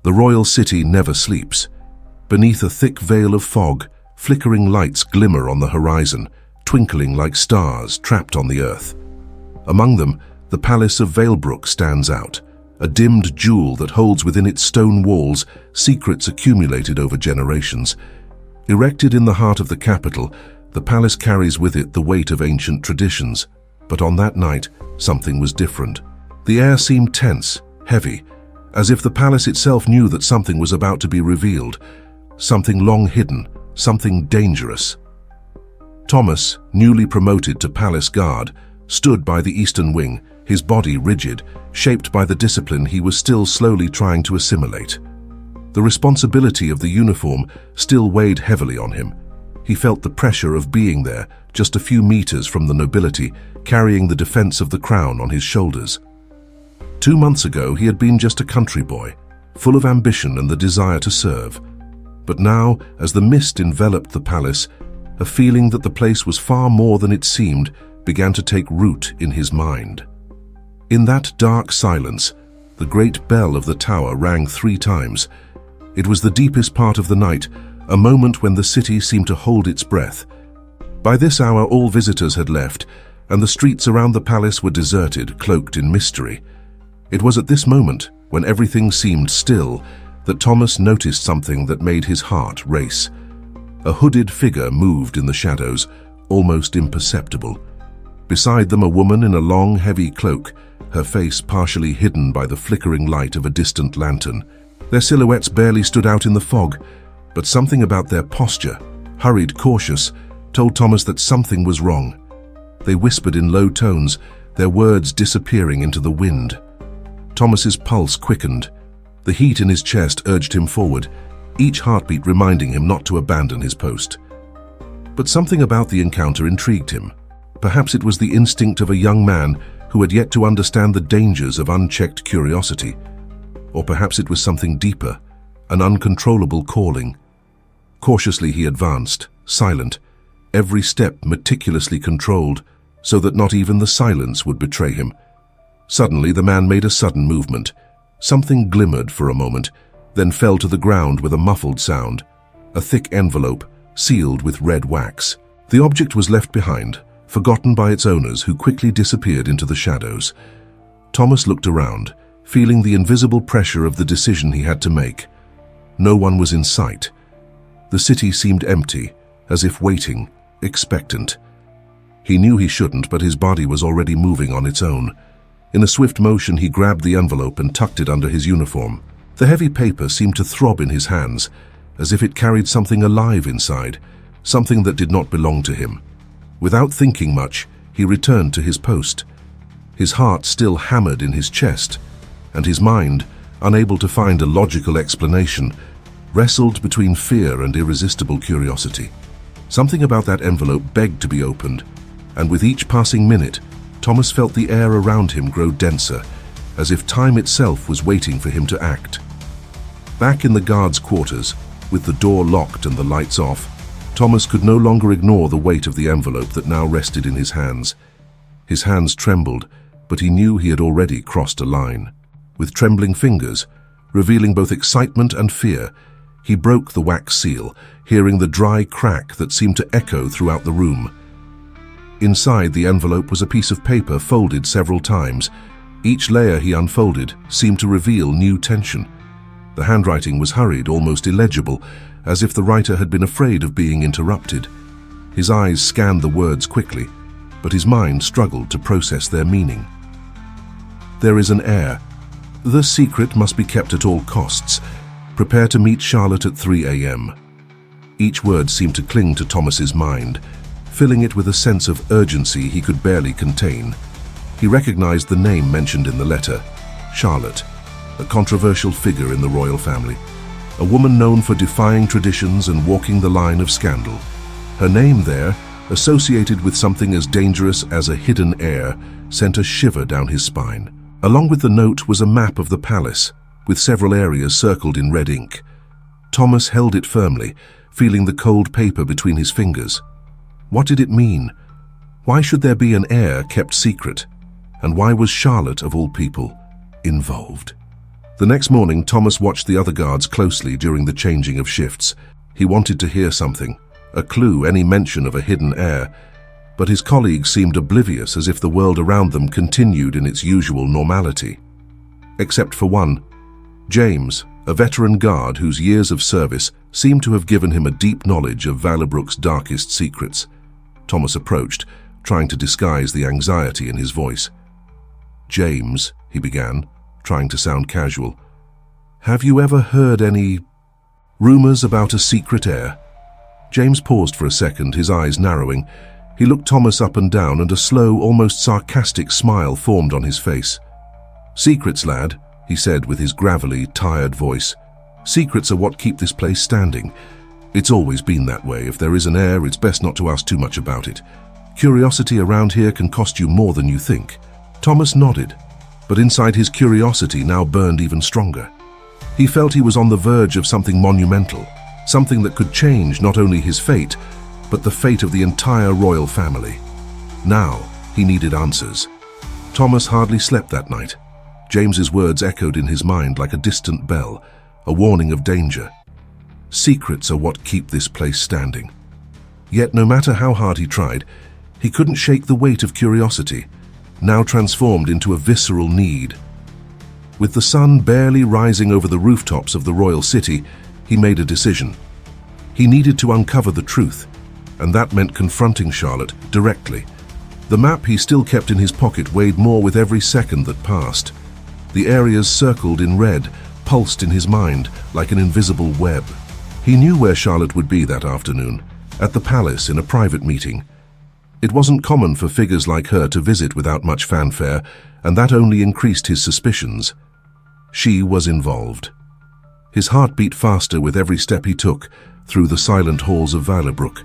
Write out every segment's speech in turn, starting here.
The royal city never sleeps. Beneath a thick veil of fog, flickering lights glimmer on the horizon, twinkling like stars trapped on the earth. Among them, the Palace of Valebrook stands out, a dimmed jewel that holds within its stone walls secrets accumulated over generations. Erected in the heart of the capital, the palace carries with it the weight of ancient traditions. But on that night, something was different. The air seemed tense, heavy, as if the palace itself knew that something was about to be revealed, something long hidden, something dangerous. Thomas, newly promoted to palace guard, stood by the eastern wing, his body rigid, shaped by the discipline he was still slowly trying to assimilate. The responsibility of the uniform still weighed heavily on him. He felt the pressure of being there, just a few meters from the nobility, carrying the defense of the crown on his shoulders. 2 months ago, he had been just a country boy, full of ambition and the desire to serve. But now, as the mist enveloped the palace, a feeling that the place was far more than it seemed began to take root in his mind. In that dark silence, the great bell of the tower rang 3 times. It was the deepest part of the night, a moment when the city seemed to hold its breath. By this hour, all visitors had left, and the streets around the palace were deserted, cloaked in mystery. It was at this moment, when everything seemed still, that Thomas noticed something that made his heart race. A hooded figure moved in the shadows, almost imperceptible. Beside them, a woman in a long, heavy cloak, her face partially hidden by the flickering light of a distant lantern. Their silhouettes barely stood out in the fog, but something about their posture, hurried, cautious, told Thomas that something was wrong. They whispered in low tones, their words disappearing into the wind. Thomas's pulse quickened. The heat in his chest urged him forward, each heartbeat reminding him not to abandon his post. But something about the encounter intrigued him. Perhaps it was the instinct of a young man who had yet to understand the dangers of unchecked curiosity. Or perhaps it was something deeper, an uncontrollable calling. Cautiously he advanced, silent, every step meticulously controlled, so that not even the silence would betray him. Suddenly the man made a sudden movement. Something glimmered for a moment, then fell to the ground with a muffled sound. A thick envelope, sealed with red wax. The object was left behind, forgotten by its owners, who quickly disappeared into the shadows. Thomas looked around, feeling the invisible pressure of the decision he had to make. No one was in sight. The city seemed empty, as if waiting, expectant. He knew he shouldn't, but his body was already moving on its own. In a swift motion, he grabbed the envelope and tucked it under his uniform. The heavy paper seemed to throb in his hands, as if it carried something alive inside, something that did not belong to him. Without thinking much, he returned to his post. His heart still hammered in his chest, and his mind, unable to find a logical explanation, wrestled between fear and irresistible curiosity. Something about that envelope begged to be opened, and with each passing minute, Thomas felt the air around him grow denser, as if time itself was waiting for him to act. Back in the guards' quarters, with the door locked and the lights off, Thomas could no longer ignore the weight of the envelope that now rested in his hands. His hands trembled, but he knew he had already crossed a line. With trembling fingers, revealing both excitement and fear, he broke the wax seal, hearing the dry crack that seemed to echo throughout the room. Inside the envelope was a piece of paper folded several times. Each layer he unfolded seemed to reveal new tension. The handwriting was hurried, almost illegible, as if the writer had been afraid of being interrupted. His eyes scanned the words quickly, but his mind struggled to process their meaning. There is an heir. The secret must be kept at all costs. Prepare to meet Charlotte at 3 a.m. Each word seemed to cling to Thomas's mind, filling it with a sense of urgency he could barely contain. He recognized the name mentioned in the letter, Charlotte, a controversial figure in the royal family, a woman known for defying traditions and walking the line of scandal. Her name there, associated with something as dangerous as a hidden heir, sent a shiver down his spine. Along with the note was a map of the palace, with several areas circled in red ink. Thomas held it firmly, feeling the cold paper between his fingers. What did it mean? Why should there be an heir kept secret? And why was Charlotte, of all people, involved? The next morning, Thomas watched the other guards closely during the changing of shifts. He wanted to hear something, a clue, any mention of a hidden heir, but his colleagues seemed oblivious, as if the world around them continued in its usual normality. Except for one, James, a veteran guard whose years of service seemed to have given him a deep knowledge of Valebrook's darkest secrets. Thomas approached, trying to disguise the anxiety in his voice. "James," he began, trying to sound casual, "have you ever heard any rumors about a secret heir?" James paused for a second, his eyes narrowing. He looked Thomas up and down, and a slow, almost sarcastic smile formed on his face. "Secrets, lad," he said with his gravelly, tired voice. "Secrets are what keep this place standing. It's always been that way. If there is an heir, it's best not to ask too much about it. Curiosity around here can cost you more than you think." Thomas nodded, but inside his curiosity now burned even stronger. He felt he was on the verge of something monumental, something that could change not only his fate, but the fate of the entire royal family. Now, he needed answers. Thomas hardly slept that night. James's words echoed in his mind like a distant bell, a warning of danger. Secrets are what keep this place standing. Yet no matter how hard he tried, he couldn't shake the weight of curiosity, now transformed into a visceral need. With the sun barely rising over the rooftops of the royal city, he made a decision. He needed to uncover the truth, and that meant confronting Charlotte directly. The map he still kept in his pocket weighed more with every second that passed. The areas circled in red pulsed in his mind like an invisible web. He knew where Charlotte would be that afternoon, at the palace in a private meeting. It wasn't common for figures like her to visit without much fanfare, and that only increased his suspicions. She was involved. His heart beat faster with every step he took through the silent halls of Valebrook.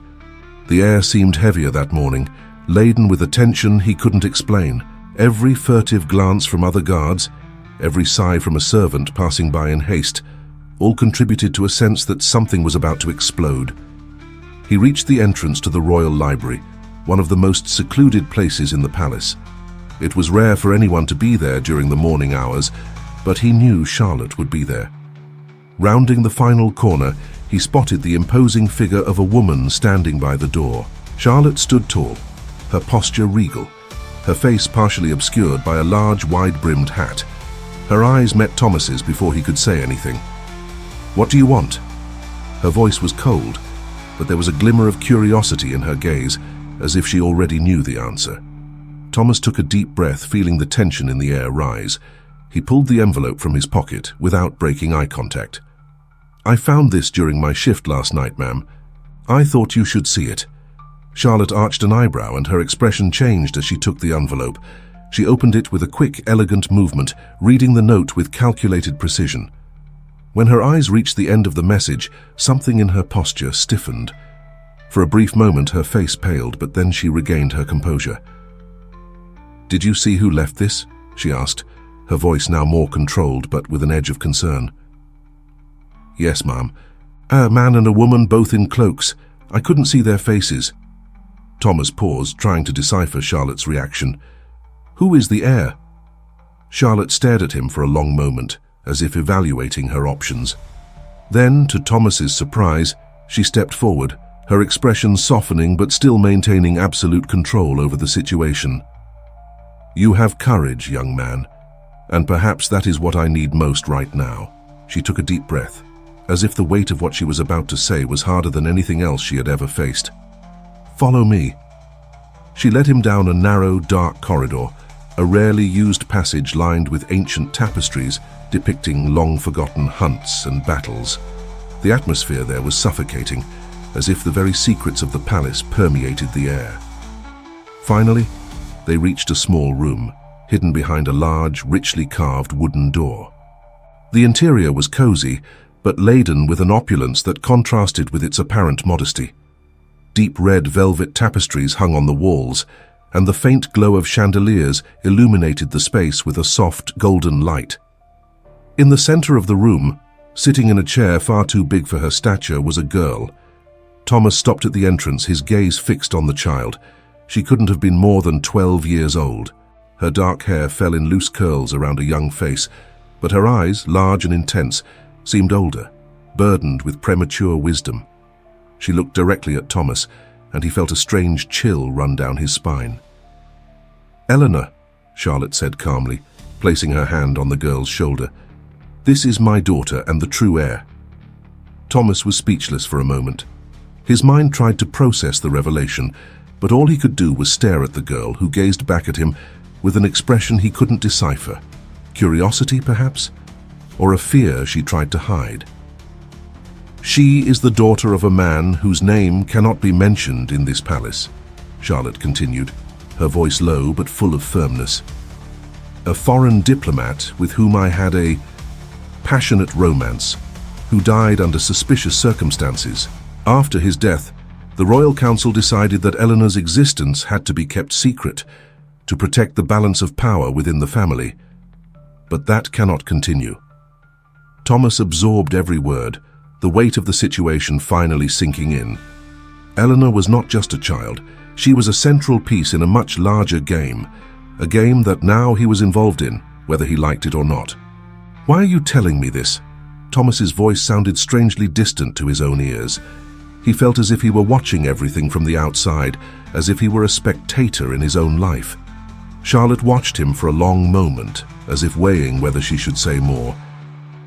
The air seemed heavier that morning, laden with a tension he couldn't explain. Every furtive glance from other guards, every sigh from a servant passing by in haste, all contributed to a sense that something was about to explode. He reached the entrance to the royal library, one of the most secluded places in the palace. It was rare for anyone to be there during the morning hours, but he knew Charlotte would be there. Rounding the final corner, he spotted the imposing figure of a woman standing by the door. Charlotte stood tall, her posture regal, her face partially obscured by a large, wide-brimmed hat. Her eyes met Thomas's before he could say anything. "What do you want?" Her voice was cold, but there was a glimmer of curiosity in her gaze, as if she already knew the answer. Thomas took a deep breath, feeling the tension in the air rise. He pulled the envelope from his pocket without breaking eye contact. "I found this during my shift last night, ma'am. I thought you should see it." Charlotte arched an eyebrow, and her expression changed as she took the envelope. She opened it with a quick, elegant movement, reading the note with calculated precision. When her eyes reached the end of the message, something in her posture stiffened. For a brief moment, her face paled, but then she regained her composure. "Did you see who left this?" she asked, her voice now more controlled but with an edge of concern. "Yes, ma'am. A man and a woman, both in cloaks. I couldn't see their faces." Thomas paused, trying to decipher Charlotte's reaction. "Who is the heir?" Charlotte stared at him for a long moment, as if evaluating her options. Then, to Thomas's surprise, she stepped forward, her expression softening but still maintaining absolute control over the situation. "You have courage, young man, and perhaps that is what I need most right now." She took a deep breath, as if the weight of what she was about to say was harder than anything else she had ever faced. "Follow me." She led him down a narrow, dark corridor, a rarely used passage lined with ancient tapestries depicting long-forgotten hunts and battles. The atmosphere there was suffocating, as if the very secrets of the palace permeated the air. Finally, they reached a small room, hidden behind a large, richly carved wooden door. The interior was cozy, but laden with an opulence that contrasted with its apparent modesty. Deep red velvet tapestries hung on the walls, and the faint glow of chandeliers illuminated the space with a soft, golden light. In the center of the room, sitting in a chair far too big for her stature, was a girl. Thomas stopped at the entrance, his gaze fixed on the child. She couldn't have been more than 12 years old. Her dark hair fell in loose curls around a young face, but her eyes, large and intense, seemed older, burdened with premature wisdom. She looked directly at Thomas, and he felt a strange chill run down his spine. "Eleanor," Charlotte said calmly, placing her hand on the girl's shoulder, "this is my daughter and the true heir." Thomas was speechless for a moment. His mind tried to process the revelation, but all he could do was stare at the girl, who gazed back at him with an expression he couldn't decipher. Curiosity, perhaps? Or a fear she tried to hide? "She is the daughter of a man whose name cannot be mentioned in this palace," Charlotte continued, her voice low but full of firmness. "A foreign diplomat with whom I had a passionate romance, who died under suspicious circumstances. After his death, the Royal Council decided that Eleanor's existence had to be kept secret to protect the balance of power within the family. But that cannot continue." Thomas absorbed every word, the weight of the situation finally sinking in. Eleanor was not just a child. She was a central piece in a much larger game, a game that now he was involved in, whether he liked it or not. "Why are you telling me this?" Thomas's voice sounded strangely distant to his own ears. He felt as if he were watching everything from the outside, as if he were a spectator in his own life. Charlotte watched him for a long moment, as if weighing whether she should say more.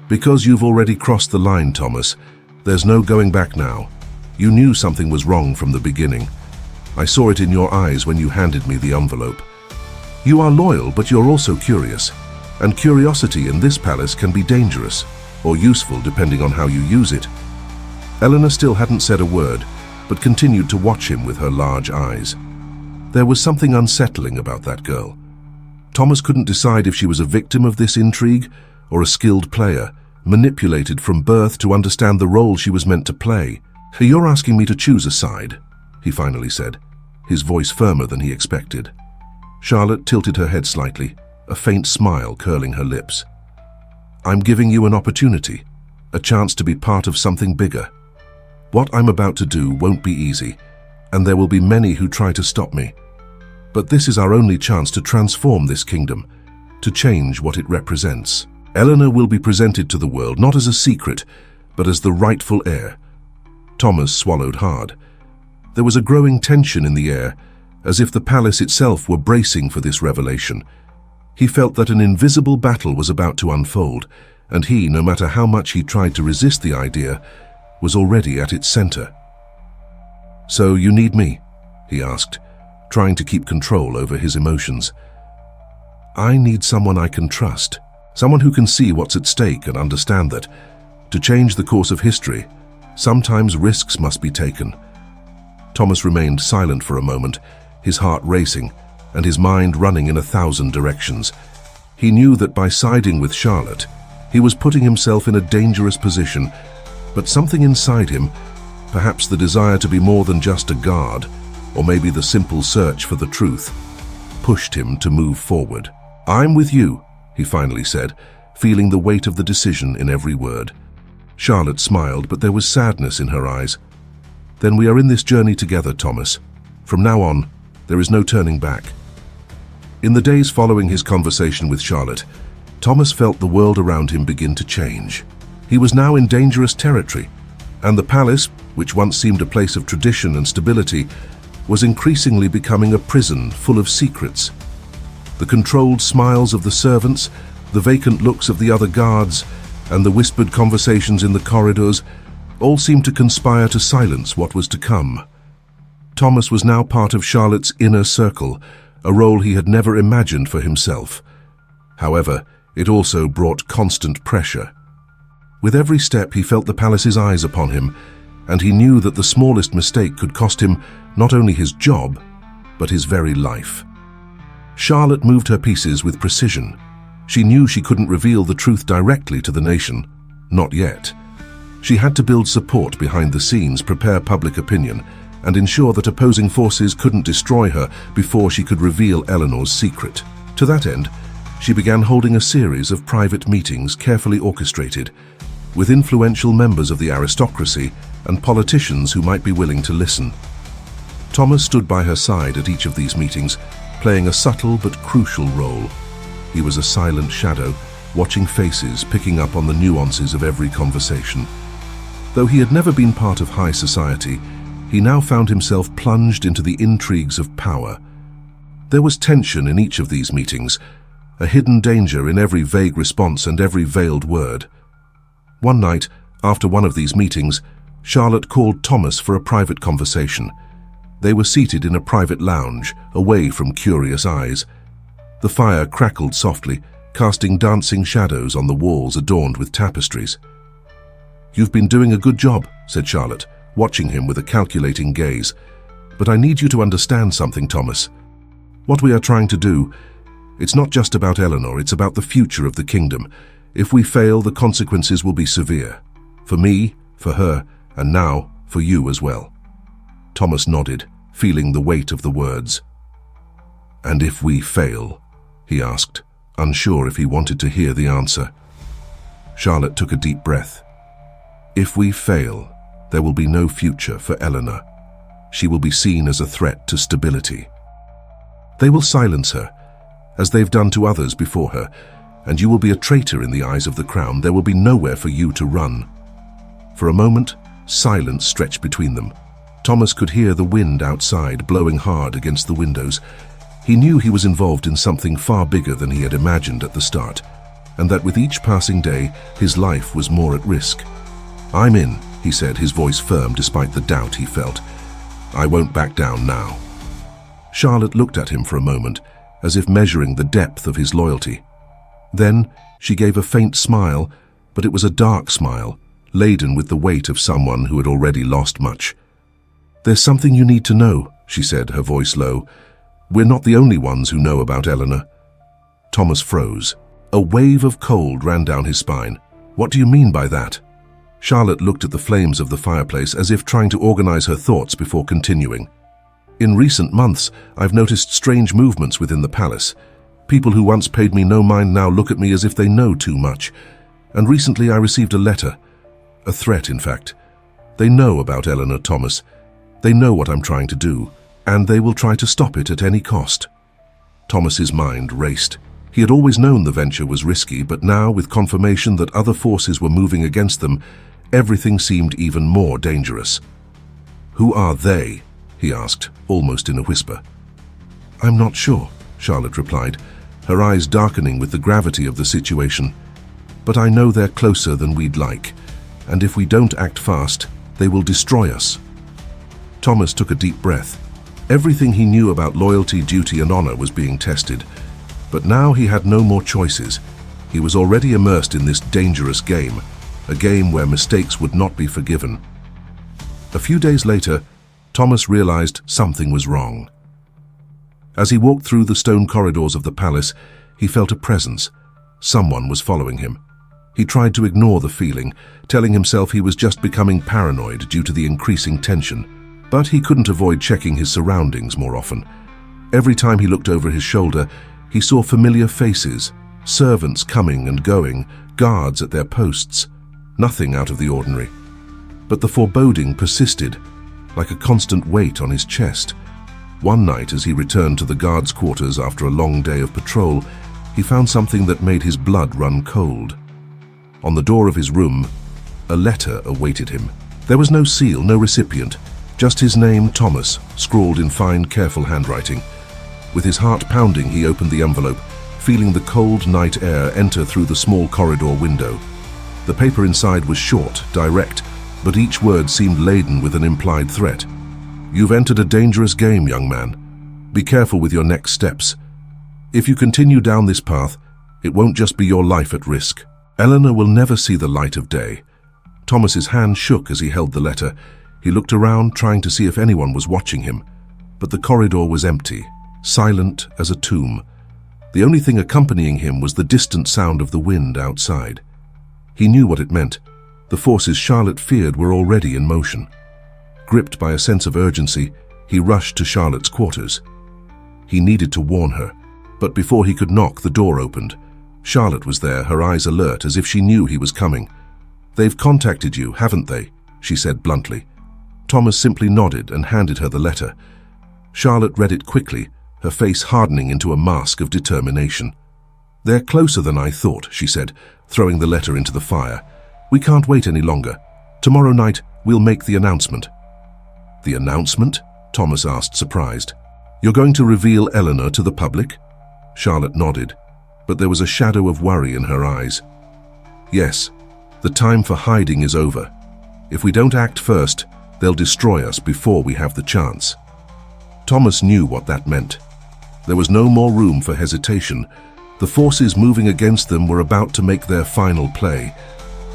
"Because you've already crossed the line, Thomas. There's no going back now. You knew something was wrong from the beginning. I saw it in your eyes when you handed me the envelope. You are loyal, but you're also curious. And curiosity in this palace can be dangerous, or useful depending on how you use it." Eleanor still hadn't said a word, but continued to watch him with her large eyes. There was something unsettling about that girl. Thomas couldn't decide if she was a victim of this intrigue or a skilled player, manipulated from birth to understand the role she was meant to play. "You're asking me to choose a side," he finally said, his voice firmer than he expected. Charlotte tilted her head slightly, a faint smile curling her lips. "I'm giving you an opportunity, a chance to be part of something bigger. What I'm about to do won't be easy, and there will be many who try to stop me. But this is our only chance to transform this kingdom, to change what it represents. Eleanor will be presented to the world not as a secret, but as the rightful heir." Thomas swallowed hard. There was a growing tension in the air, as if the palace itself were bracing for this revelation. He felt that an invisible battle was about to unfold, and he, no matter how much he tried to resist the idea, was already at its center. "So you need me?" he asked, trying to keep control over his emotions. "I need someone I can trust, someone who can see what's at stake and understand that, to change the course of history, sometimes risks must be taken." Thomas remained silent for a moment, his heart racing and his mind running in 1,000 directions. He knew that by siding with Charlotte, he was putting himself in a dangerous position, but something inside him, perhaps the desire to be more than just a guard, or maybe the simple search for the truth, pushed him to move forward. "I'm with you," he finally said, feeling the weight of the decision in every word. Charlotte smiled, but there was sadness in her eyes. "Then we are in this journey together, Thomas. From now on, there is no turning back." In the days following his conversation with Charlotte, Thomas felt the world around him begin to change. He was now in dangerous territory, and the palace, which once seemed a place of tradition and stability, was increasingly becoming a prison full of secrets. The controlled smiles of the servants, the vacant looks of the other guards, and the whispered conversations in the corridors all seemed to conspire to silence what was to come. Thomas was now part of Charlotte's inner circle, a role he had never imagined for himself. However, it also brought constant pressure. With every step, he felt the palace's eyes upon him, and he knew that the smallest mistake could cost him not only his job, but his very life. Charlotte moved her pieces with precision. She knew she couldn't reveal the truth directly to the nation. Not yet. She had to build support behind the scenes, prepare public opinion, and ensure that opposing forces couldn't destroy her before she could reveal Eleanor's secret. To that end, she began holding a series of private meetings carefully orchestrated, with influential members of the aristocracy and politicians who might be willing to listen. Thomas stood by her side at each of these meetings, playing a subtle but crucial role. He was a silent shadow, watching faces, picking up on the nuances of every conversation. Though he had never been part of high society, he now found himself plunged into the intrigues of power. There was tension in each of these meetings, a hidden danger in every vague response and every veiled word. One night, after one of these meetings, Charlotte called Thomas for a private conversation. They were seated in a private lounge, away from curious eyes. The fire crackled softly, casting dancing shadows on the walls adorned with tapestries. "You've been doing a good job," said Charlotte, watching him with a calculating gaze. "But I need you to understand something, Thomas. What we are trying to do, it's not just about Eleanor, it's about the future of the kingdom. If we fail, the consequences will be severe. For me, for her, and now for you as well." Thomas nodded, feeling the weight of the words. "And if we fail?" he asked, unsure if he wanted to hear the answer. Charlotte took a deep breath. "If we fail, there will be no future for Eleanor. She will be seen as a threat to stability. They will silence her, as they've done to others before her, and you will be a traitor in the eyes of the crown. There will be nowhere for you to run." For a moment, silence stretched between them. Thomas could hear the wind outside blowing hard against the windows. He knew he was involved in something far bigger than he had imagined at the start, and that with each passing day, his life was more at risk. "I'm in," he said, his voice firm despite the doubt he felt. "I won't back down now." Charlotte looked at him for a moment, as if measuring the depth of his loyalty. Then she gave a faint smile, but it was a dark smile, laden with the weight of someone who had already lost much. "There's something you need to know," she said, her voice low. "We're not the only ones who know about Eleanor." Thomas froze. A wave of cold ran down his spine. "What do you mean by that?" Charlotte looked at the flames of the fireplace as if trying to organize her thoughts before continuing. "In recent months, I've noticed strange movements within the palace. People who once paid me no mind now look at me as if they know too much. And recently I received a letter. A threat, in fact. They know about Eleanor, Thomas. They know what I'm trying to do, and they will try to stop it at any cost." Thomas's mind raced. He had always known the venture was risky, but now, with confirmation that other forces were moving against them, everything seemed even more dangerous. "Who are they?" he asked, almost in a whisper. "I'm not sure," Charlotte replied, her eyes darkening with the gravity of the situation. "But I know they're closer than we'd like, and if we don't act fast, they will destroy us." Thomas took a deep breath. Everything he knew about loyalty, duty, and honor was being tested. But now he had no more choices. He was already immersed in this dangerous game, a game where mistakes would not be forgiven. A few days later, Thomas realized something was wrong. As he walked through the stone corridors of the palace, he felt a presence. Someone was following him. He tried to ignore the feeling, telling himself he was just becoming paranoid due to the increasing tension. But he couldn't avoid checking his surroundings more often. Every time he looked over his shoulder, he saw familiar faces, servants coming and going, guards at their posts. Nothing out of the ordinary. But the foreboding persisted, like a constant weight on his chest. One night, as he returned to the guards' quarters after a long day of patrol, he found something that made his blood run cold. On the door of his room, a letter awaited him. There was no seal, no recipient, just his name, Thomas, scrawled in fine, careful handwriting. With his heart pounding, he opened the envelope, feeling the cold night air enter through the small corridor window. The paper inside was short, direct, but each word seemed laden with an implied threat. "You've entered a dangerous game, young man. Be careful with your next steps. If you continue down this path, it won't just be your life at risk. Eleanor will never see the light of day." Thomas's hand shook as he held the letter. He looked around, trying to see if anyone was watching him. But the corridor was empty, silent as a tomb. The only thing accompanying him was the distant sound of the wind outside. He knew what it meant. The forces Charlotte feared were already in motion. Gripped by a sense of urgency, he rushed to Charlotte's quarters. He needed to warn her, but before he could knock, the door opened. Charlotte was there, her eyes alert, as if she knew he was coming. "They've contacted you, haven't they?" she said bluntly. Thomas simply nodded and handed her the letter. Charlotte read it quickly, her face hardening into a mask of determination. "They're closer than I thought," she said, throwing the letter into the fire. "We can't wait any longer. Tomorrow night, we'll make the announcement." "The announcement?" Thomas asked, surprised. "You're going to reveal Eleanor to the public?" Charlotte nodded, but there was a shadow of worry in her eyes. "Yes, the time for hiding is over. If we don't act first, they'll destroy us before we have the chance." Thomas knew what that meant. There was no more room for hesitation. The forces moving against them were about to make their final play,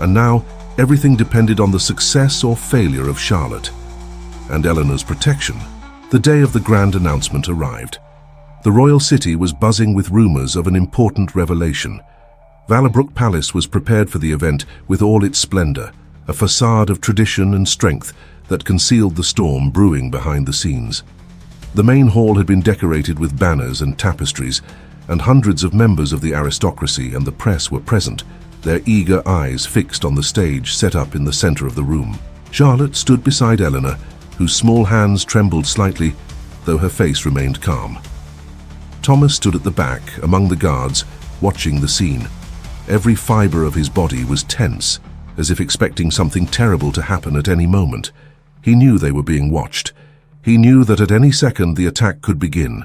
and now everything depended on the success or failure of Charlotte and Eleanor's protection. The day of the grand announcement arrived. The royal city was buzzing with rumors of an important revelation. Vallerbrook Palace was prepared for the event with all its splendor, a facade of tradition and strength that concealed the storm brewing behind the scenes. The main hall had been decorated with banners and tapestries, and hundreds of members of the aristocracy and the press were present, their eager eyes fixed on the stage set up in the center of the room. Charlotte stood beside Eleanor, whose small hands trembled slightly, though her face remained calm. Thomas stood at the back, among the guards, watching the scene. Every fiber of his body was tense, as if expecting something terrible to happen at any moment. He knew they were being watched. He knew that at any second the attack could begin.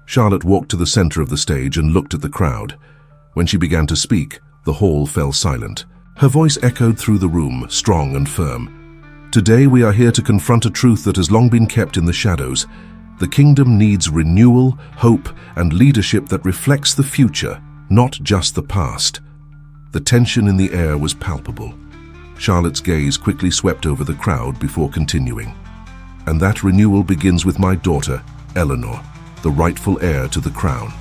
Charlotte walked to the center of the stage and looked at the crowd. When she began to speak, the hall fell silent. Her voice echoed through the room, strong and firm. "Today we are here to confront a truth that has long been kept in the shadows. The kingdom needs renewal, hope, and leadership that reflects the future, not just the past." The tension in the air was palpable. Charlotte's gaze quickly swept over the crowd before continuing. "And that renewal begins with my daughter, Eleanor, the rightful heir to the crown."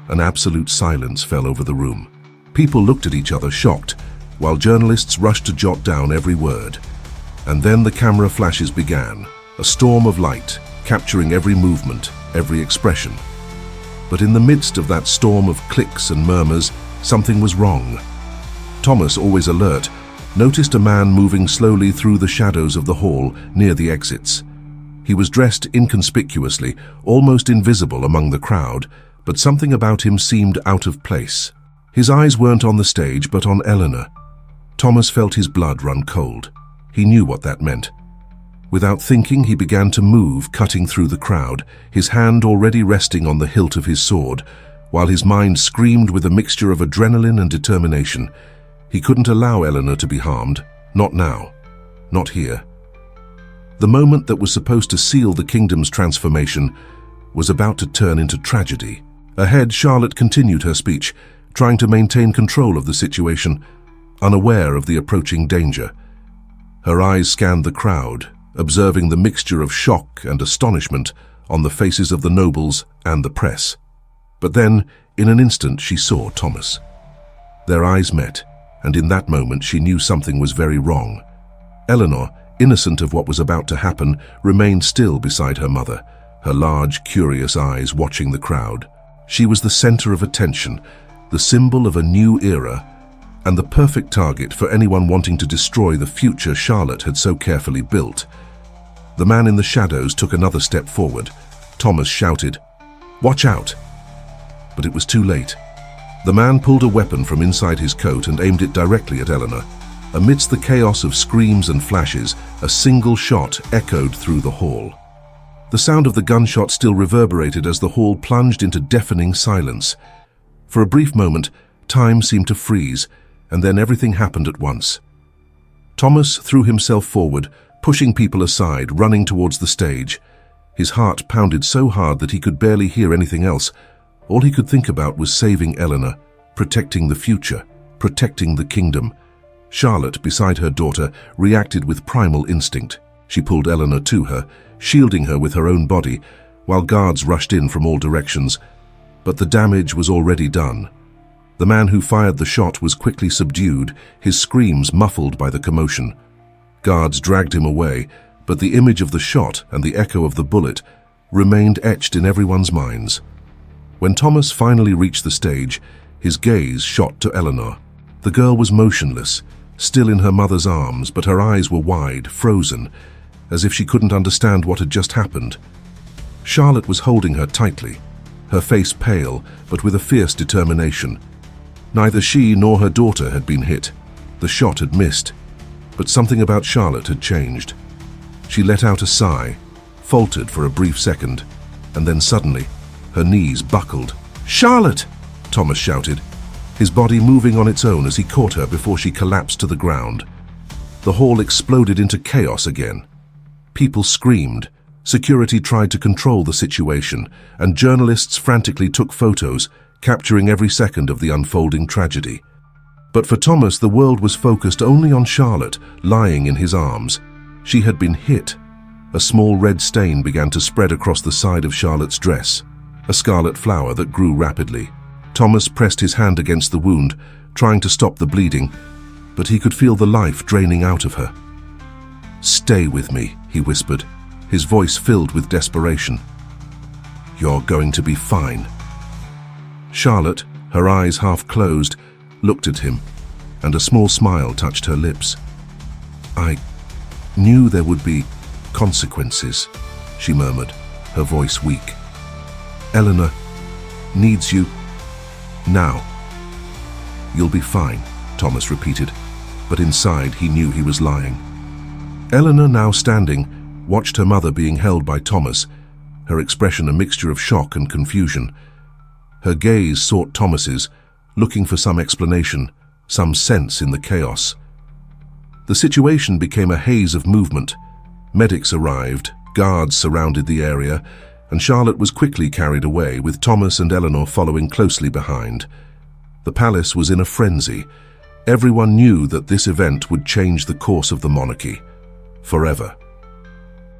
An absolute silence fell over the room. People looked at each other shocked, while journalists rushed to jot down every word. And then the camera flashes began, a storm of light, capturing every movement, every expression. But in the midst of that storm of clicks and murmurs, something was wrong. Thomas, always alert, noticed a man moving slowly through the shadows of the hall near the exits. He was dressed inconspicuously, almost invisible among the crowd, but something about him seemed out of place. His eyes weren't on the stage, but on Eleanor. Thomas felt his blood run cold. He knew what that meant. Without thinking, he began to move, cutting through the crowd, his hand already resting on the hilt of his sword, while his mind screamed with a mixture of adrenaline and determination. He couldn't allow Eleanor to be harmed. Not now. Not here. The moment that was supposed to seal the kingdom's transformation was about to turn into tragedy. Ahead, Charlotte continued her speech, trying to maintain control of the situation, unaware of the approaching danger. Her eyes scanned the crowd, observing the mixture of shock and astonishment on the faces of the nobles and the press. But then, in an instant, she saw Thomas. Their eyes met, and in that moment she knew something was very wrong. Eleanor, innocent of what was about to happen, remained still beside her mother, her large, curious eyes watching the crowd. She was the center of attention, the symbol of a new era, and the perfect target for anyone wanting to destroy the future Charlotte had so carefully built. The man in the shadows took another step forward. Thomas shouted, "Watch out!" But it was too late. The man pulled a weapon from inside his coat and aimed it directly at Eleanor. Amidst the chaos of screams and flashes, a single shot echoed through the hall. The sound of the gunshot still reverberated as the hall plunged into deafening silence. For a brief moment, time seemed to freeze, and then everything happened at once. Thomas threw himself forward, pushing people aside, running towards the stage. His heart pounded so hard that he could barely hear anything else. All he could think about was saving Eleanor, protecting the future, protecting the kingdom. Charlotte, beside her daughter, reacted with primal instinct. She pulled Eleanor to her, shielding her with her own body, while guards rushed in from all directions. But the damage was already done. The man who fired the shot was quickly subdued, his screams muffled by the commotion. Guards dragged him away, but the image of the shot and the echo of the bullet remained etched in everyone's minds. When Thomas finally reached the stage, his gaze shot to Eleanor. The girl was motionless, still in her mother's arms, but her eyes were wide, frozen, as if she couldn't understand what had just happened. Charlotte was holding her tightly, her face pale, but with a fierce determination. Neither she nor her daughter had been hit. The shot had missed, but something about Charlotte had changed. She let out a sigh, faltered for a brief second, and then suddenly, her knees buckled. "Charlotte!" Thomas shouted, his body moving on its own as he caught her before she collapsed to the ground. The hall exploded into chaos again. People screamed, security tried to control the situation, and journalists frantically took photos, capturing every second of the unfolding tragedy. But for Thomas, the world was focused only on Charlotte, lying in his arms. She had been hit. A small red stain began to spread across the side of Charlotte's dress, a scarlet flower that grew rapidly. Thomas pressed his hand against the wound, trying to stop the bleeding, but he could feel the life draining out of her. "Stay with me," he whispered, his voice filled with desperation. "You're going to be fine." Charlotte, her eyes half closed, looked at him, and a small smile touched her lips. "I knew there would be consequences," she murmured, her voice weak. "Eleanor needs you now." "You'll be fine," Thomas repeated, but inside he knew he was lying. Eleanor, now standing, watched her mother being held by Thomas, her expression a mixture of shock and confusion. Her gaze sought Thomas's, looking for some explanation, some sense in the chaos. The situation became a haze of movement. Medics arrived, guards surrounded the area, and Charlotte was quickly carried away, with Thomas and Eleanor following closely behind. The palace was in a frenzy. Everyone knew that this event would change the course of the monarchy, forever.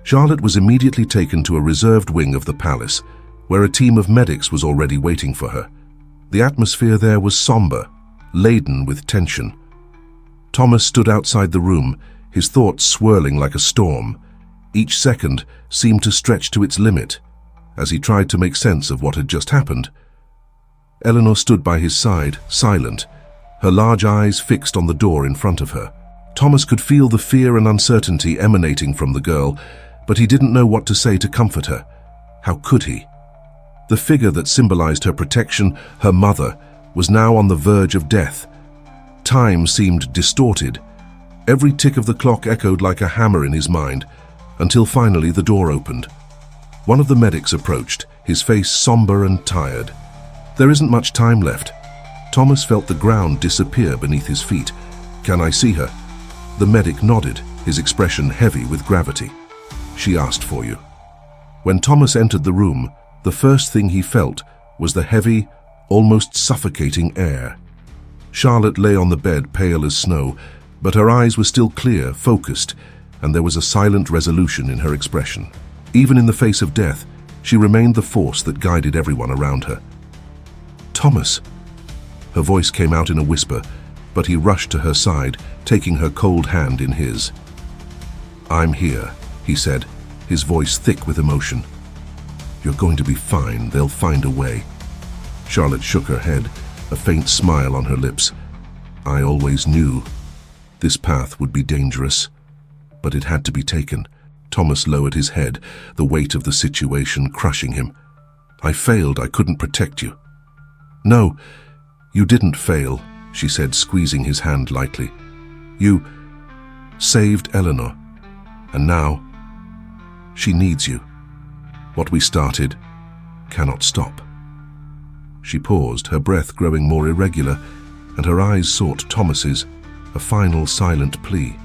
Charlotte was immediately taken to a reserved wing of the palace, where a team of medics was already waiting for her. The atmosphere there was somber, laden with tension. Thomas stood outside the room, his thoughts swirling like a storm. Each second seemed to stretch to its limit, as he tried to make sense of what had just happened. Eleanor stood by his side, silent, her large eyes fixed on the door in front of her. Thomas could feel the fear and uncertainty emanating from the girl, but he didn't know what to say to comfort her. How could he? The figure that symbolized her protection, her mother, was now on the verge of death. Time seemed distorted. Every tick of the clock echoed like a hammer in his mind, until finally the door opened. One of the medics approached, his face somber and tired. "There isn't much time left." Thomas felt the ground disappear beneath his feet. "Can I see her?" The medic nodded, his expression heavy with gravity. "She asked for you." When Thomas entered the room, the first thing he felt was the heavy, almost suffocating air. Charlotte lay on the bed, pale as snow, but her eyes were still clear, focused, and there was a silent resolution in her expression. Even in the face of death, she remained the force that guided everyone around her. "Thomas!" Her voice came out in a whisper, but he rushed to her side, taking her cold hand in his. "I'm here," he said, his voice thick with emotion. "You're going to be fine. They'll find a way." Charlotte shook her head, a faint smile on her lips. "I always knew this path would be dangerous, but it had to be taken." Thomas lowered his head, the weight of the situation crushing him. "I failed. I couldn't protect you." "No, you didn't fail," she said, squeezing his hand lightly. "You saved Eleanor, and now she needs you. What we started cannot stop." She paused, her breath growing more irregular, and her eyes sought Thomas's, a final silent plea.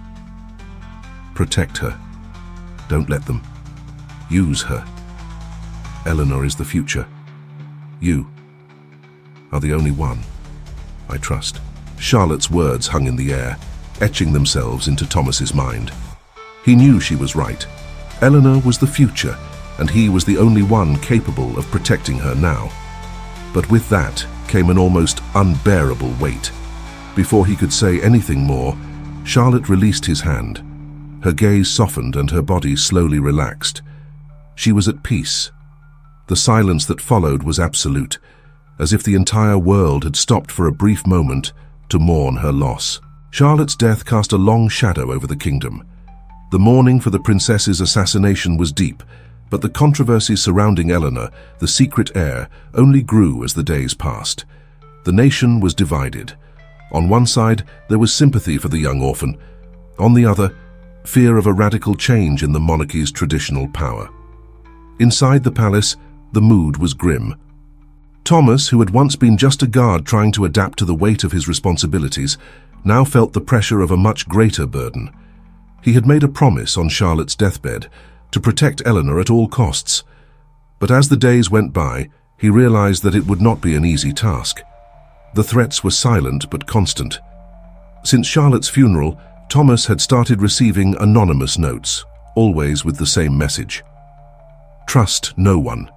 "Protect her. Don't let them use her. Eleanor is the future. You are the only one I trust." Charlotte's words hung in the air, etching themselves into Thomas's mind. He knew she was right. Eleanor was the future, and he was the only one capable of protecting her now. But with that came an almost unbearable weight. Before he could say anything more, Charlotte released his hand. Her gaze softened and her body slowly relaxed. She was at peace. The silence that followed was absolute, as if the entire world had stopped for a brief moment to mourn her loss. Charlotte's death cast a long shadow over the kingdom. The mourning for the princess's assassination was deep, But the controversy surrounding Eleanor, the secret heir, only grew as the days passed. The nation was divided. On one side, there was sympathy for the young orphan. On the other, fear of a radical change in the monarchy's traditional power. Inside the palace, the mood was grim. Thomas, who had once been just a guard trying to adapt to the weight of his responsibilities, now felt the pressure of a much greater burden. He had made a promise on Charlotte's deathbed to protect Eleanor at all costs. But as the days went by, he realized that it would not be an easy task. The threats were silent but constant. Since Charlotte's funeral, Thomas had started receiving anonymous notes, always with the same message. Trust no one.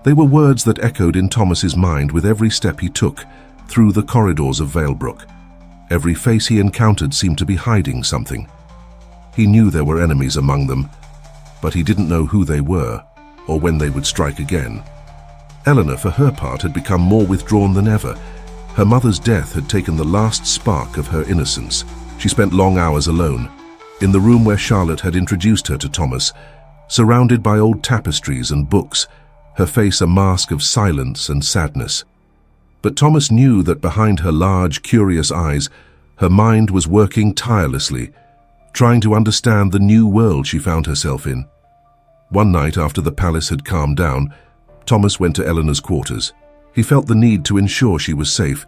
They were words that echoed in Thomas's mind with every step he took through the corridors of Valebrook. Every face he encountered seemed to be hiding something. He knew there were enemies among them, but he didn't know who they were or when they would strike again. Eleanor, for her part, had become more withdrawn than ever. Her mother's death had taken the last spark of her innocence. She spent long hours alone, in the room where Charlotte had introduced her to Thomas, surrounded by old tapestries and books, her face a mask of silence and sadness. But Thomas knew that behind her large, curious eyes, her mind was working tirelessly, trying to understand the new world she found herself in. One night after the palace had calmed down, Thomas went to Eleanor's quarters. He felt the need to ensure she was safe,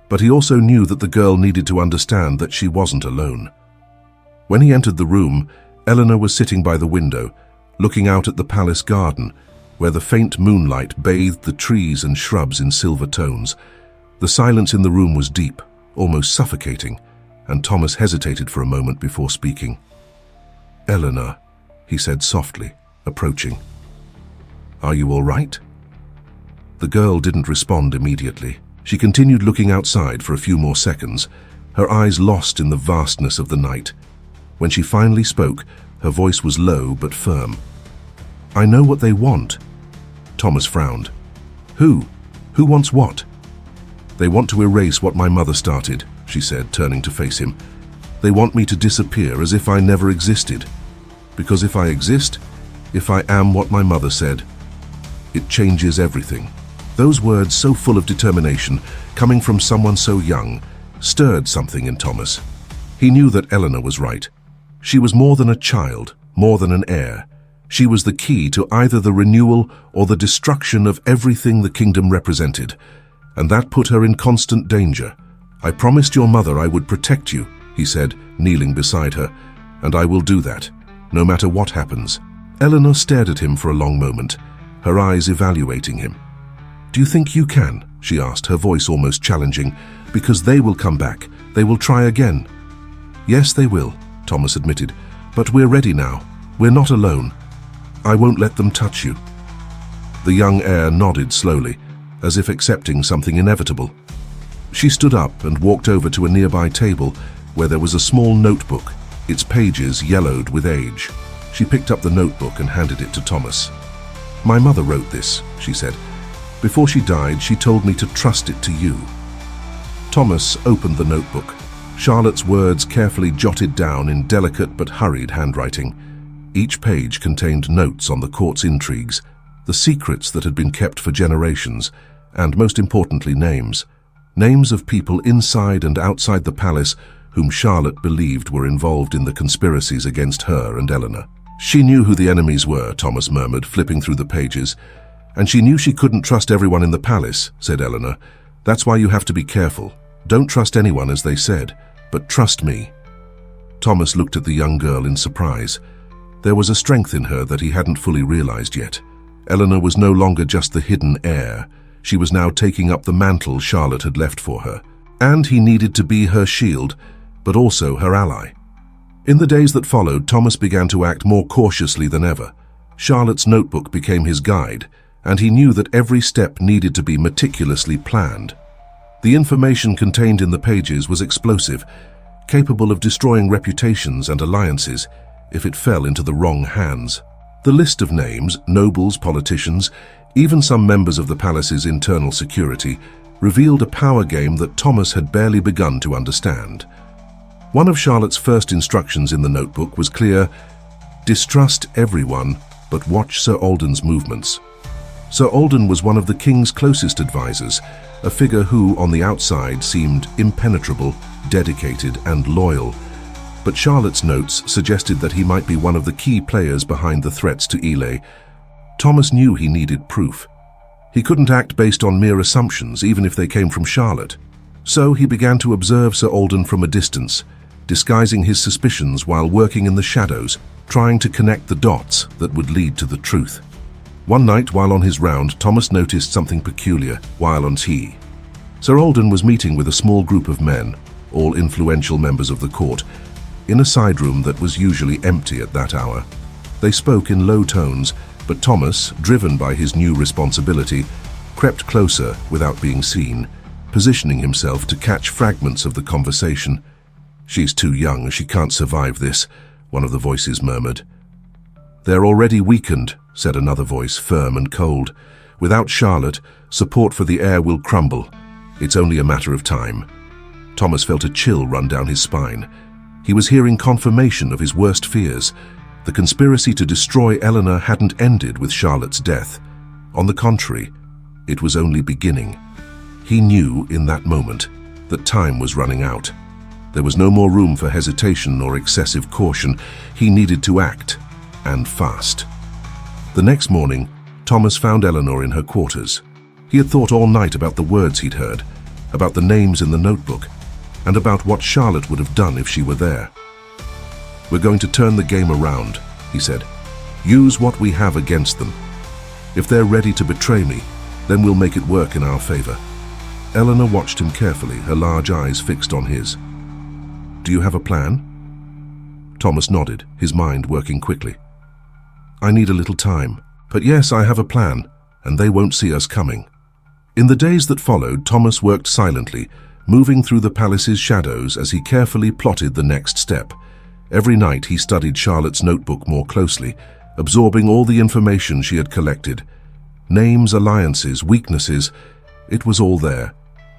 but he also knew that the girl needed to understand that she wasn't alone. When he entered the room, Eleanor was sitting by the window, looking out at the palace garden, where the faint moonlight bathed the trees and shrubs in silver tones. The silence in the room was deep, almost suffocating, and Thomas hesitated for a moment before speaking. "Eleanor," he said softly, approaching. "Are you all right?" The girl didn't respond immediately. She continued looking outside for a few more seconds, her eyes lost in the vastness of the night. When she finally spoke, her voice was low but firm. "I know what they want." Thomas frowned. Who? Who wants what?" "They want to erase what my mother started," she said, turning to face him. "They want me to disappear as if I never existed. Because if I exist, if I am what my mother said, it changes everything." Those words, so full of determination, coming from someone so young, stirred something in Thomas. He knew that Eleanor was right. She was more than a child, more than an heir. She was the key to either the renewal or the destruction of everything the kingdom represented, and that put her in constant danger. "I promised your mother I would protect you," he said, kneeling beside her, "and I will do that, no matter what happens." Eleanor stared at him for a long moment, her eyes evaluating him. "Do you think you can?" she asked, her voice almost challenging. "Because they will come back. They will try again." "Yes, they will," Thomas admitted. "But we're ready now. We're not alone. I won't let them touch you." The young heir nodded slowly, as if accepting something inevitable. She stood up and walked over to a nearby table where there was a small notebook, its pages yellowed with age. She picked up the notebook and handed it to Thomas. "My mother wrote this," she said. "Before she died, she told me to trust it to you." Thomas opened the notebook, Charlotte's words carefully jotted down in delicate but hurried handwriting. Each page contained notes on the court's intrigues, the secrets that had been kept for generations, and most importantly, names. Names of people inside and outside the palace whom Charlotte believed were involved in the conspiracies against her and Eleanor. "She knew who the enemies were," Thomas murmured, flipping through the pages. "And she knew she couldn't trust everyone in the palace," said Eleanor. "That's why you have to be careful. Don't trust anyone, as they said, but trust me." Thomas looked at the young girl in surprise. There was a strength in her that he hadn't fully realized yet. Eleanor was no longer just the hidden heir. She was now taking up the mantle Charlotte had left for her. And he needed to be her shield, but also her ally. In the days that followed, Thomas began to act more cautiously than ever. Charlotte's notebook became his guide, and he knew that every step needed to be meticulously planned. The information contained in the pages was explosive, capable of destroying reputations and alliances if it fell into the wrong hands. The list of names, nobles, politicians, even some members of the palace's internal security, revealed a power game that Thomas had barely begun to understand. One of Charlotte's first instructions in the notebook was clear: distrust everyone but watch Sir Alden's movements. Sir Alden was one of the king's closest advisors, a figure who, on the outside, seemed impenetrable, dedicated, and loyal. But Charlotte's notes suggested that he might be one of the key players behind the threats to Ely. Thomas knew he needed proof. He couldn't act based on mere assumptions, even if they came from Charlotte. So he began to observe Sir Alden from a distance, disguising his suspicions while working in the shadows, trying to connect the dots that would lead to the truth. One night, while on his round, Thomas noticed something peculiar while on tea. Sir Alden was meeting with a small group of men, all influential members of the court, in a side room that was usually empty at that hour. They spoke in low tones, but Thomas, driven by his new responsibility, crept closer without being seen, positioning himself to catch fragments of the conversation. "She's too young, she can't survive this," one of the voices murmured. "They're already weakened," said another voice, firm and cold. "Without Charlotte, support for the heir will crumble. It's only a matter of time." Thomas felt a chill run down his spine. He was hearing confirmation of his worst fears. The conspiracy to destroy Eleanor hadn't ended with Charlotte's death. On the contrary, it was only beginning. He knew in that moment that time was running out. There was no more room for hesitation or excessive caution. He needed to act, and fast. The next morning, Thomas found Eleanor in her quarters. He had thought all night about the words he'd heard, about the names in the notebook, and about what Charlotte would have done if she were there. "We're going to turn the game around," he said. "Use what we have against them. If they're ready to betray me, then we'll make it work in our favor." Eleanor watched him carefully, her large eyes fixed on his. "Do you have a plan?" Thomas nodded, his mind working quickly. "I need a little time, but yes, I have a plan, and they won't see us coming." In the days that followed, Thomas worked silently, moving through the palace's shadows as he carefully plotted the next step. Every night he studied Charlotte's notebook more closely, absorbing all the information she had collected. Names, alliances, weaknesses, it was all there,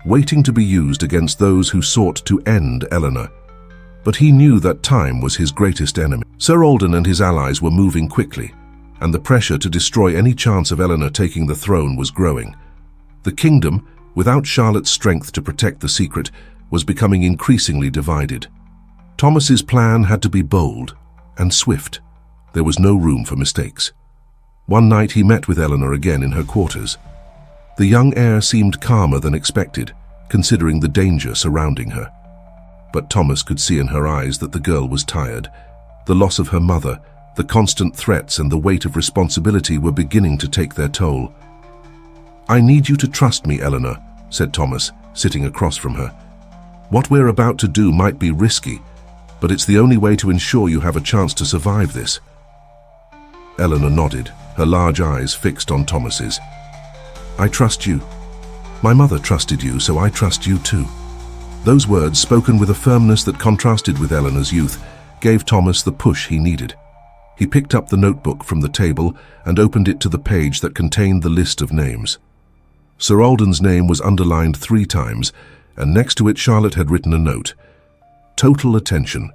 waiting to be used against those who sought to end Eleanor. But he knew that time was his greatest enemy. Sir Alden and his allies were moving quickly, and the pressure to destroy any chance of Eleanor taking the throne was growing. The kingdom, without Charlotte's strength to protect the secret, was becoming increasingly divided. Thomas's plan had to be bold and swift. There was no room for mistakes. One night he met with Eleanor again in her quarters. The young heir seemed calmer than expected, considering the danger surrounding her. But Thomas could see in her eyes that the girl was tired. The loss of her mother, the constant threats, and the weight of responsibility were beginning to take their toll. "I need you to trust me, Eleanor," said Thomas, sitting across from her. "What we're about to do might be risky, but it's the only way to ensure you have a chance to survive this." Eleanor nodded, her large eyes fixed on Thomas's. "I trust you. My mother trusted you, so I trust you too." Those words, spoken with a firmness that contrasted with Eleanor's youth, gave Thomas the push he needed. He picked up the notebook from the table and opened it to the page that contained the list of names. Sir Alden's name was underlined 3 times, and next to it Charlotte had written a note. "Total attention.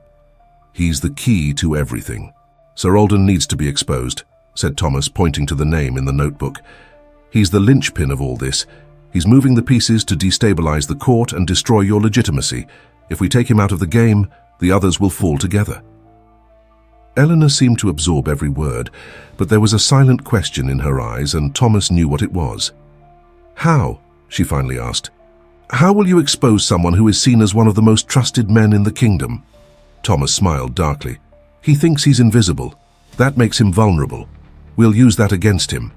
He's the key to everything." "Sir Alden needs to be exposed," said Thomas, pointing to the name in the notebook. "He's the linchpin of all this. He's moving the pieces to destabilize the court and destroy your legitimacy. If we take him out of the game, the others will fall together." Eleanor seemed to absorb every word, but there was a silent question in her eyes, and Thomas knew what it was. "How?" she finally asked. "How will you expose someone who is seen as one of the most trusted men in the kingdom?" Thomas smiled darkly. "He thinks he's invisible. That makes him vulnerable. We'll use that against him."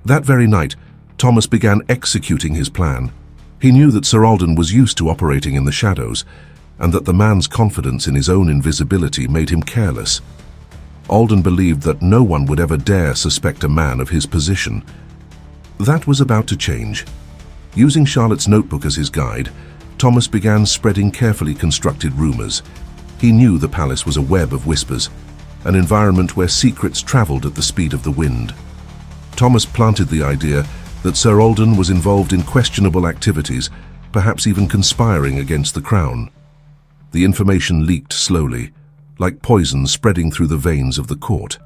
That very night, Thomas began executing his plan. He knew that Sir Alden was used to operating in the shadows, and that the man's confidence in his own invisibility made him careless. Alden believed that no one would ever dare suspect a man of his position. That was about to change. Using Charlotte's notebook as his guide, Thomas began spreading carefully constructed rumors. He knew the palace was a web of whispers, an environment where secrets traveled at the speed of the wind. Thomas planted the idea that Sir Alden was involved in questionable activities, perhaps even conspiring against the crown. The information leaked slowly, like poison spreading through the veins of the court.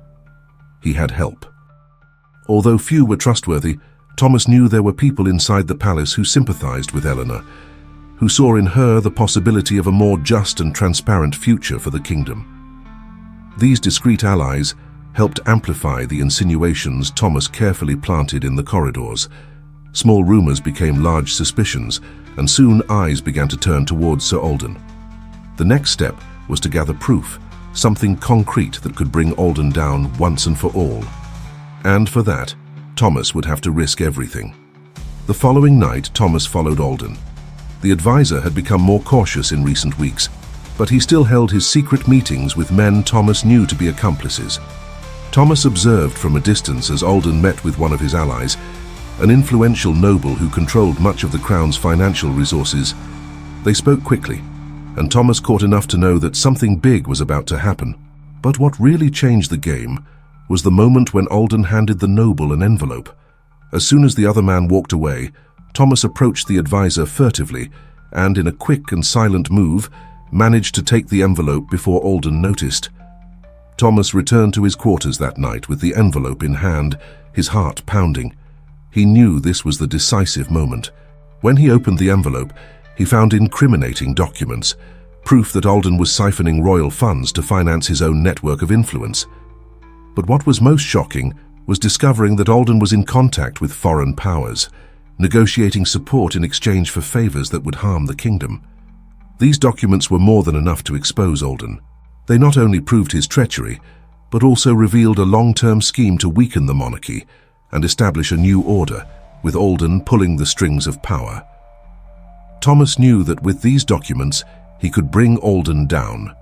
he had help. Although few were trustworthy, Thomas knew there were people inside the palace who sympathized with Eleanor, who saw in her the possibility of a more just and transparent future for the kingdom. These discreet allies helped amplify the insinuations Thomas carefully planted in the corridors. Small rumors became large suspicions, and soon eyes began to turn towards Sir Alden. The next step was to gather proof, something concrete that could bring Alden down once and for all. And for that, Thomas would have to risk everything. The following night, Thomas followed Alden. The advisor had become more cautious in recent weeks, but he still held his secret meetings with men Thomas knew to be accomplices. Thomas observed from a distance as Alden met with one of his allies, an influential noble who controlled much of the crown's financial resources. They spoke quickly, and Thomas caught enough to know that something big was about to happen. But what really changed the game was the moment when Alden handed the noble an envelope. As soon as the other man walked away, Thomas approached the advisor furtively and, in a quick and silent move, managed to take the envelope before Alden noticed. Thomas returned to his quarters that night with the envelope in hand, his heart pounding. He knew this was the decisive moment. When he opened the envelope, he found incriminating documents, proof that Alden was siphoning royal funds to finance his own network of influence. But what was most shocking was discovering that Alden was in contact with foreign powers, negotiating support in exchange for favors that would harm the kingdom. These documents were more than enough to expose Alden. They not only proved his treachery, but also revealed a long-term scheme to weaken the monarchy and establish a new order, with Alden pulling the strings of power. Thomas knew that with these documents, he could bring Alden down.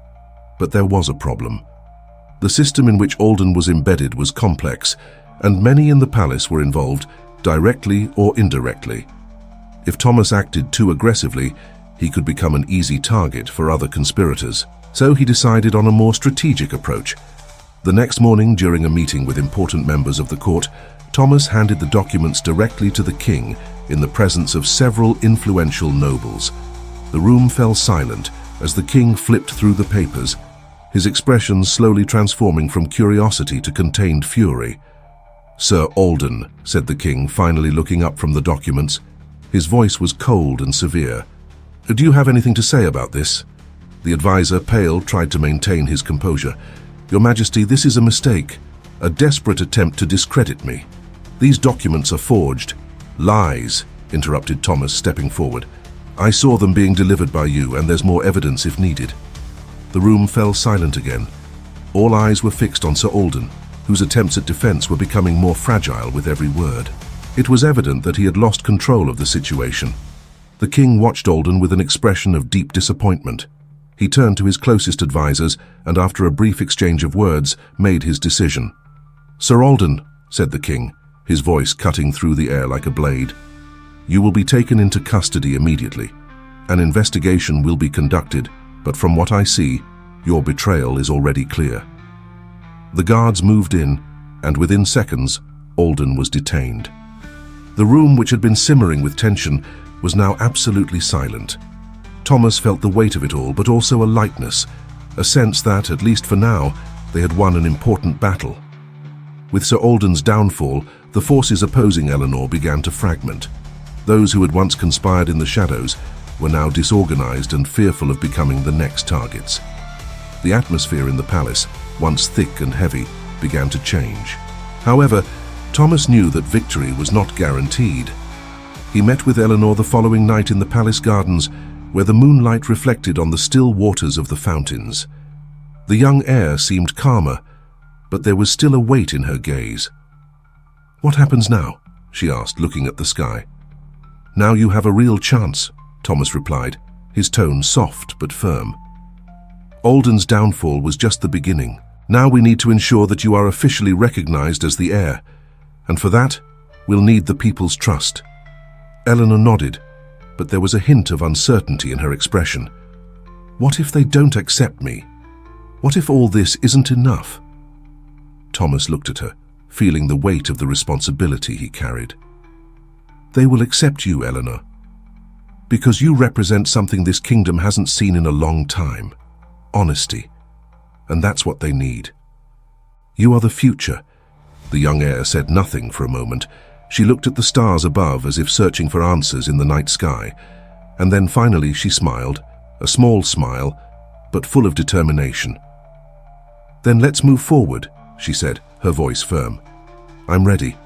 But there was a problem. The system in which Alden was embedded was complex, and many in the palace were involved, directly or indirectly. If Thomas acted too aggressively, he could become an easy target for other conspirators. So he decided on a more strategic approach. The next morning, during a meeting with important members of the court, Thomas handed the documents directly to the king in the presence of several influential nobles. The room fell silent as the king flipped through the papers, his expressions slowly transforming from curiosity to contained fury. "Sir Alden," said the king, finally looking up from the documents. His voice was cold and severe. "Do you have anything to say about this?" The advisor, pale, tried to maintain his composure. "Your Majesty, this is a mistake, a desperate attempt to discredit me. These documents are forged." "Lies," interrupted Thomas, stepping forward. "I saw them being delivered by you, and there's more evidence if needed." The room fell silent again. All eyes were fixed on Sir Alden, whose attempts at defense were becoming more fragile with every word. It was evident that he had lost control of the situation. The king watched Alden with an expression of deep disappointment. He turned to his closest advisors and, after a brief exchange of words, made his decision. "Sir Alden," said the king, his voice cutting through the air like a blade, "you will be taken into custody immediately. An investigation will be conducted, but from what I see, your betrayal is already clear." The guards moved in, and within seconds, Alden was detained. The room, which had been simmering with tension, was now absolutely silent. Thomas felt the weight of it all, but also a lightness, a sense that, at least for now, they had won an important battle. With Sir Alden's downfall, the forces opposing Eleanor began to fragment. Those who had once conspired in the shadows were now disorganized and fearful of becoming the next targets. The atmosphere in the palace, once thick and heavy, began to change. However, Thomas knew that victory was not guaranteed. He met with Eleanor the following night in the palace gardens, where the moonlight reflected on the still waters of the fountains. The young heir seemed calmer, but there was still a weight in her gaze. "What happens now?" she asked, looking at the sky. "Now you have a real chance," Thomas replied, his tone soft but firm. "Alden's downfall was just the beginning. Now we need to ensure that you are officially recognized as the heir, and for that, we'll need the people's trust." Eleanor nodded, but there was a hint of uncertainty in her expression. "What if they don't accept me? What if all this isn't enough?" Thomas looked at her, feeling the weight of the responsibility he carried. "They will accept you, Eleanor, because you represent something this kingdom hasn't seen in a long time: honesty. And that's what they need. You are the future, The young heir said nothing for a moment. She looked at the stars above as if searching for answers in the night sky. And then finally she smiled, a small smile, but full of determination. "Then let's move forward," she said, her voice firm. "I'm ready."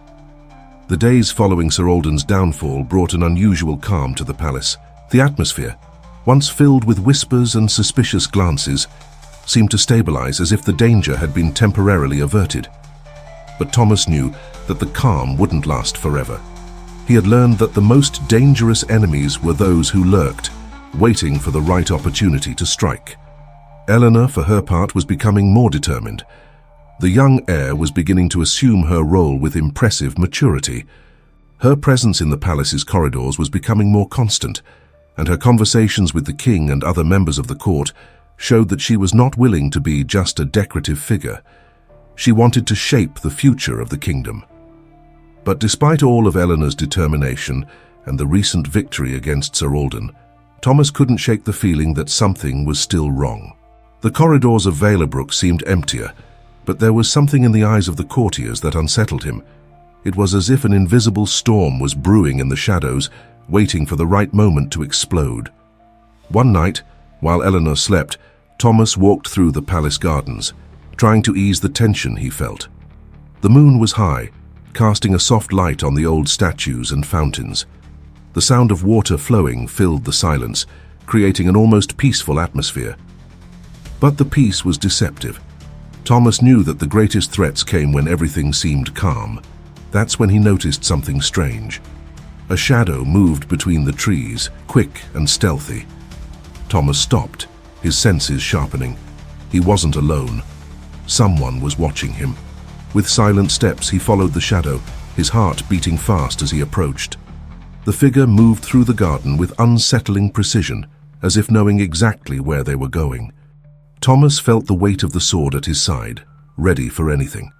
The days following Sir Alden's downfall brought an unusual calm to the palace. The atmosphere, once filled with whispers and suspicious glances, seemed to stabilize as if the danger had been temporarily averted. But Thomas knew that the calm wouldn't last forever. He had learned that the most dangerous enemies were those who lurked, waiting for the right opportunity to strike. Eleanor, for her part, was becoming more determined. The young heir was beginning to assume her role with impressive maturity. Her presence in the palace's corridors was becoming more constant, and her conversations with the king and other members of the court showed that she was not willing to be just a decorative figure. She wanted to shape the future of the kingdom. But despite all of Eleanor's determination and the recent victory against Sir Alden, Thomas couldn't shake the feeling that something was still wrong. The corridors of Valebrook seemed emptier, but there was something in the eyes of the courtiers that unsettled him. It was as if an invisible storm was brewing in the shadows, waiting for the right moment to explode. One night, while Eleanor slept, Thomas walked through the palace gardens, trying to ease the tension he felt. The moon was high, casting a soft light on the old statues and fountains. The sound of water flowing filled the silence, creating an almost peaceful atmosphere. But the peace was deceptive. Thomas knew that the greatest threats came when everything seemed calm. That's when he noticed something strange. A shadow moved between the trees, quick and stealthy. Thomas stopped, his senses sharpening. He wasn't alone. Someone was watching him. With silent steps, he followed the shadow, his heart beating fast as he approached. The figure moved through the garden with unsettling precision, as if knowing exactly where they were going. Thomas felt the weight of the sword at his side, ready for anything.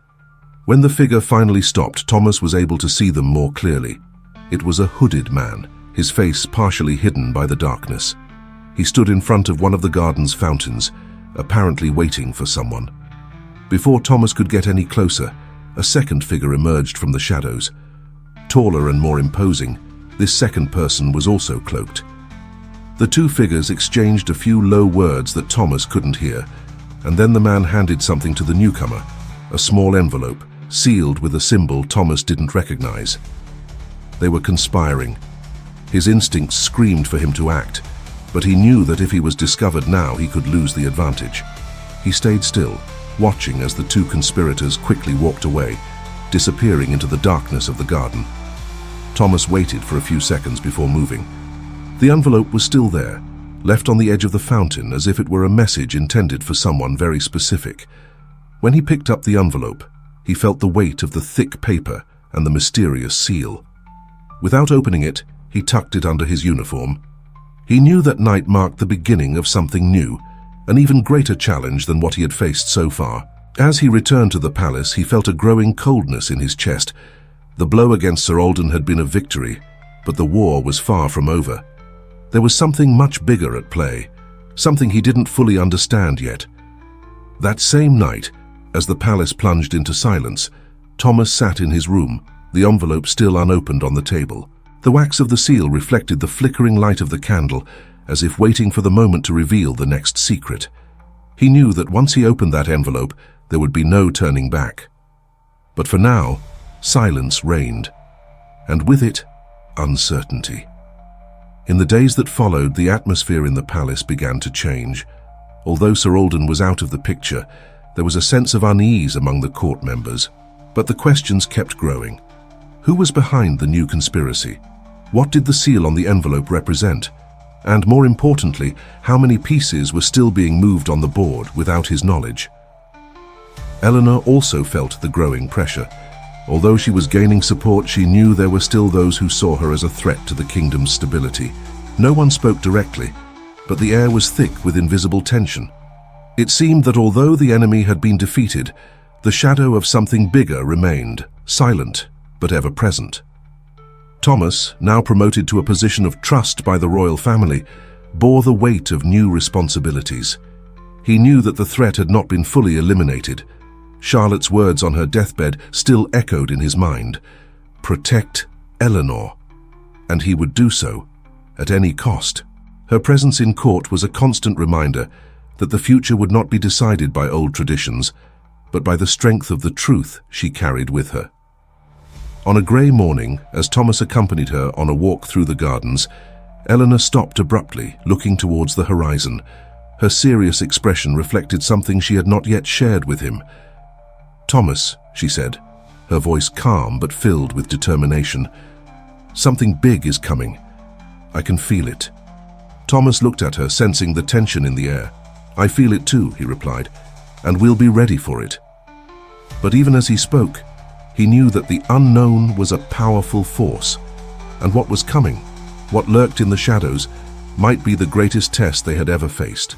When the figure finally stopped, Thomas was able to see them more clearly. It was a hooded man, his face partially hidden by the darkness. He stood in front of one of the garden's fountains, apparently waiting for someone. Before Thomas could get any closer, a second figure emerged from the shadows. Taller and more imposing, this second person was also cloaked. The two figures exchanged a few low words that Thomas couldn't hear, and then the man handed something to the newcomer, a small envelope, sealed with a symbol Thomas didn't recognize. They were conspiring. His instincts screamed for him to act, but he knew that if he was discovered now, he could lose the advantage. He stayed still, watching as the two conspirators quickly walked away, disappearing into the darkness of the garden. Thomas waited for a few seconds before moving. The envelope was still there, left on the edge of the fountain as if it were a message intended for someone very specific. When he picked up the envelope, he felt the weight of the thick paper and the mysterious seal. Without opening it, he tucked it under his uniform. He knew that night marked the beginning of something new, an even greater challenge than what he had faced so far. As he returned to the palace, he felt a growing coldness in his chest. The blow against Sir Alden had been a victory, but the war was far from over. There was something much bigger at play, something he didn't fully understand yet. That same night, as the palace plunged into silence, Thomas sat in his room, the envelope still unopened on the table. The wax of the seal reflected the flickering light of the candle, as if waiting for the moment to reveal the next secret. He knew that once he opened that envelope, there would be no turning back. But for now, silence reigned, and with it, uncertainty. In the days that followed, the atmosphere in the palace began to change. Although Sir Alden was out of the picture, there was a sense of unease among the court members. But the questions kept growing. Who was behind the new conspiracy? What did the seal on the envelope represent? And more importantly, how many pieces were still being moved on the board without his knowledge? Eleanor also felt the growing pressure. Although she was gaining support, she knew there were still those who saw her as a threat to the kingdom's stability. No one spoke directly, but the air was thick with invisible tension. It seemed that although the enemy had been defeated, the shadow of something bigger remained, silent but ever present. Thomas, now promoted to a position of trust by the royal family, bore the weight of new responsibilities. He knew that the threat had not been fully eliminated, Charlotte's words on her deathbed still echoed in his mind. Protect Eleanor. And he would do so, at any cost. Her presence in court was a constant reminder that the future would not be decided by old traditions, but by the strength of the truth she carried with her. On a grey morning, as Thomas accompanied her on a walk through the gardens, Eleanor stopped abruptly, looking towards the horizon. Her serious expression reflected something she had not yet shared with him. "Thomas," she said, her voice calm but filled with determination, "something big is coming. I can feel it." Thomas looked at her, sensing the tension in the air. "I feel it too," he replied, "and we'll be ready for it." But even as he spoke, he knew that the unknown was a powerful force, and what was coming, what lurked in the shadows, might be the greatest test they had ever faced.